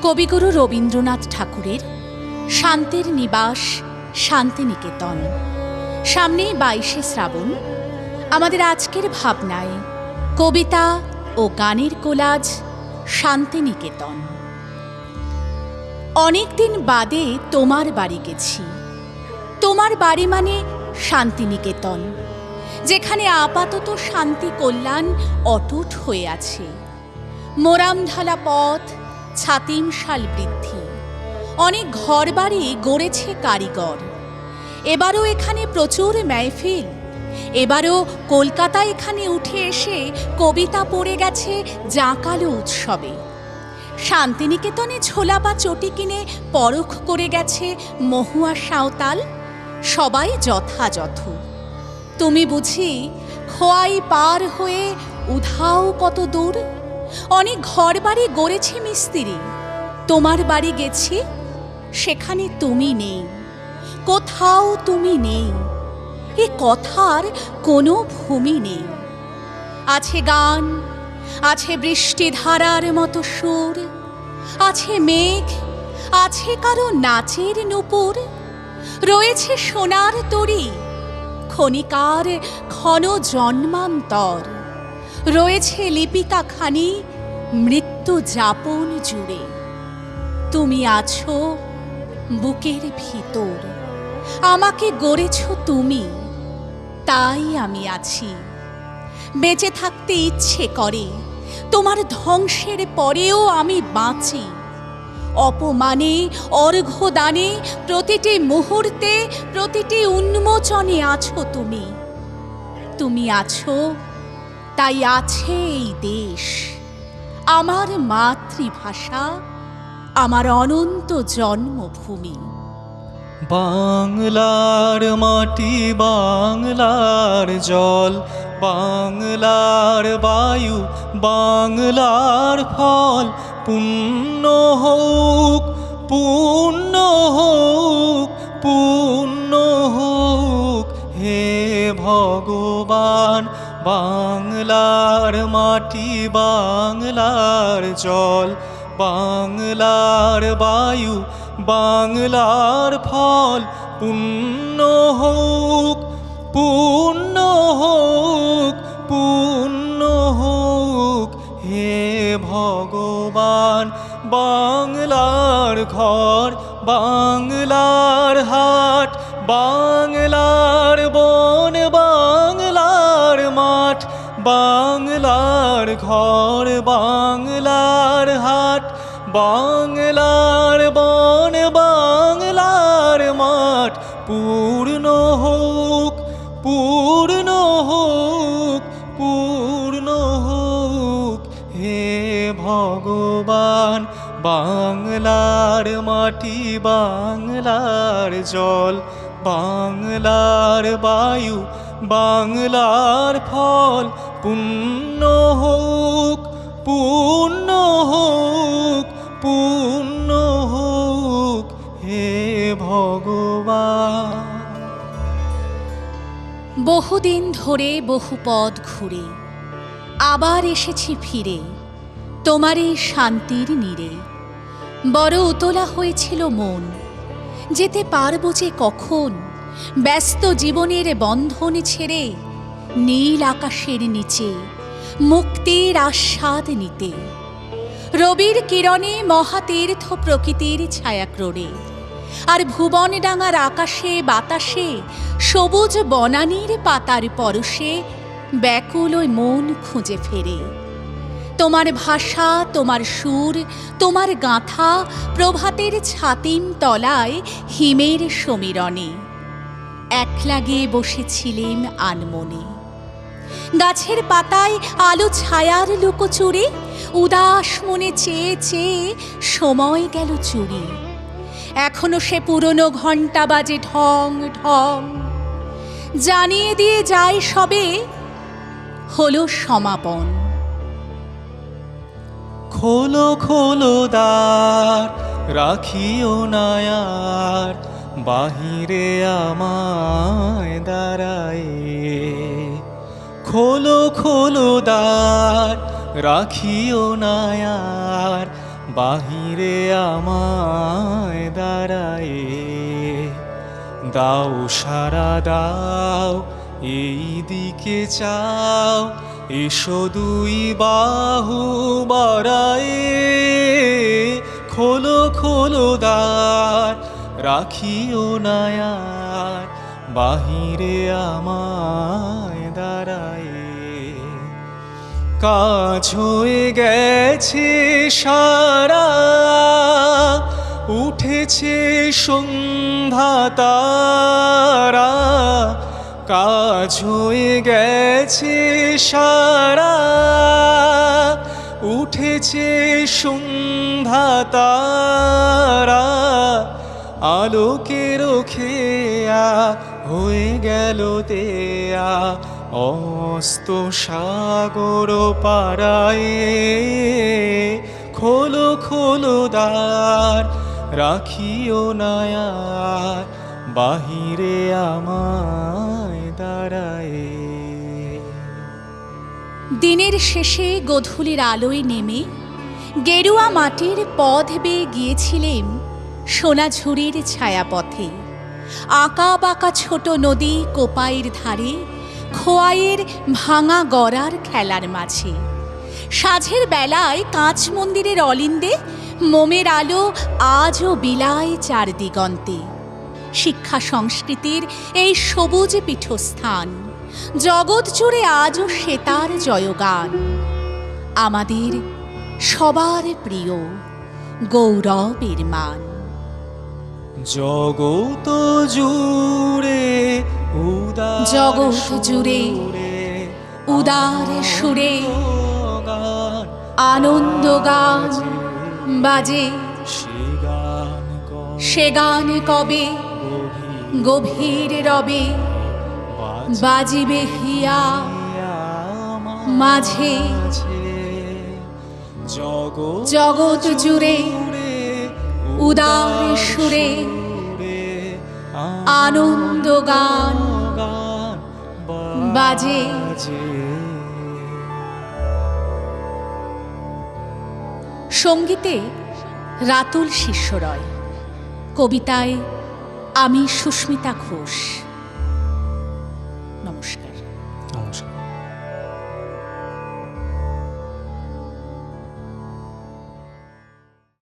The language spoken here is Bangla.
কবিগুরু রবীন্দ্রনাথ ঠাকুরের শান্তির নিবাস শান্তিনিকেতন। সামনেই 22শে শ্রাবণ। আমাদের আজকের ভাবনায় কবিতা ও গানের কোলাজ শান্তিনিকেতন। অনেকদিন বাদে তোমার বাড়ি গেছি। তোমার বাড়ি মানে শান্তিনিকেতন, যেখানে আপাতত শান্তি কল্যাণ অটুট হয়ে আছে। মোরামঢালা পথ, ছাতিম শাল বৃদ্ধি, অনেক ঘরবাড়ি গড়েছে কারিগর। এবারও এখানে প্রচুর মেহফিল। এবারও কলকাতা এখানে উঠে এসে কবিতা পড়ে গেছে জাঁকালো উৎসবে। শান্তিনিকেতনে ছোলা বা চটি কিনে পরখ করে গেছে মহুয়া সাঁওতাল। সবাই যথাযথ। তুমি বুঝি খোয়াই পার হয়ে উধাও কত দূর। অনেক ঘর বাড়ি গড়েছে মিস্ত্রি। তোমার বাড়ি গেছি, সেখানে তুমি নেই, কোথাও তুমি নেই। এ কথার কোনো ভূমি নেই। আছে গান, আছে বৃষ্টিধারার মতো সুর, আছে মেঘ, আছে কারো নাচের নূপুর। রয়েছে সোনার তরী, ক্ষণিকার ক্ষণ জন্মান্তর। রয়েছে লিপিকা খানি মৃত্যু যাপন জুড়ে। তুমি আছো বুকের ভিতর, আমাকে গড়েছ তুমি, তাই আমি আছি। বেঁচে থাকতে ইচ্ছে করে, তোমার ধ্বংসের পরেও আমি বাঁচি। অপমানে অর্ঘ্যদানে প্রতিটি মুহূর্তে প্রতিটি উন্মোচনে আছো তুমি। তুমি আছো, তাই আছে এই দেশ, আমার মাতৃভাষা, আমার অনন্ত জন্মভূমি। বাংলার মাটি, বাংলার জল, বাংলার বায়ু, বাংলার ফল। পুণ্য হোক, পুণ্য হোক, পুণ্য হোক হে ভগবান। বাংলার মাটি, বাংলার জল, বাংলার বায়ু, বাংলার ফল। পুণ্য হোক, পুণ্য হোক, পুণ্য হোক হে ভগবান। বাংলার ঘর, বাংলার হাট, বাংলার বন, বাংলার মাঠ। বাংলার ঘর, বাংলার হাট, বাংলার বন, বাংলার মাঠ। পূর্ণ হোক, পূর্ণ হোক, পূর্ণ হোক হে ভগবান। বাংলার মাটি, বাংলার জল, বাংলার বায়ু, বাংলার ফল। পুণ্য হোক, পুণ্য হোক, পুণ্য হোক হে ভগবান। বহুদিন ধরে বহু পথ ঘুরে আবার এসেছি ফিরে তোমার এই শান্তির নীড়ে। বড় উতলা হয়েছিল মন, যেতে পারবো যে কখন ব্যস্ত জীবনের বন্ধন ছেড়ে নীল আকাশের নিচে মুক্তির আস্বাদ নিতে। রবির কিরণে মহাতীর্থ প্রকৃতির ছায়াক্রোড়ে, আর ভুবনডাঙার আকাশে বাতাসে সবুজ বনানীর পাতার পরশে ব্যাকুল ওই মন খুঁজে ফেরে। তোমার ভাষা, তোমার সুর, তোমার গাঁথা প্রভাতের ছাতিম তলায় হিমের সমীরণে। একলা গিয়ে বসেছিলেম আনমনে। গাছের পাতায় আলো ছায়ার লুকোচুরি, উদাস মনে চেয়ে চেয়ে সময় গেল চুরি। এখনো সে পুরনো ঘণ্টা বাজে ঢং ঢং, জানিয়ে দিয়ে যায় সবে হলো সমাপন। খোলো খোলো দ্বার, রাখিও না আর বাহিরে আমায় দাঁড়ায়। খোলো খোলো দ্বার, রাখিও না আর বাহিরে আমায় দাঁড়ায়। দাও সারা দাও, এই দিকে চাও, এসো দুই বাহু বাড়ায়। খোলো খোলো দ্বার, রাখিও না আর, বাহিরে আমায় দাঁড়ায়। কাজ হয়ে গেছে সারা, উঠেছে সন্ধ্যা তারা। কাজ হয়ে গেছে সারা, উঠেছে সন্ধ্যা তারা। আলোকের খেয়া হয়ে গেল তেয়া, অস্ত সাগর পাড়ায়। খোলো খোলো দ্বার, রাখিও না আর, বাহিরে আমায় দাঁড়ায়। দিনের শেষে গোধূলির আলোয় নেমে গেরুয়া মাটির পথ বেয়ে গিয়েছিলেম সোনাঝুরির ছায়াপথে। আঁকা বাঁকা ছোট নদী কোপাইয়ের ধারে, খোয়াইয়ের ভাঙা গড়ার খেলার মাঝে। সাঁঝের বেলায় কাঁচ মন্দিরের অলিন্দে মোমের আলো আজও বিলায় চারদিগন্তে। শিক্ষা সংস্কৃতির এই সবুজ পীঠস্থান, জগৎ জুড়ে আজও সেতার জয়গান। আমাদের সবার প্রিয় গৌরবের মান। জগত জুড়ে উদার, জগৎ জুড়ে উদার সুরে আনন্দ গান বাজে। সে গান কবে গভীর রবে, বাজিবে হিয়া মাঝে। জগৎ জুড়ে উদার সুরে আনন্দ গান বাজে। সঙ্গীতে রাতুল শিষ্য রয়, কবিতায় আমি সুস্মিতা ঘোষ।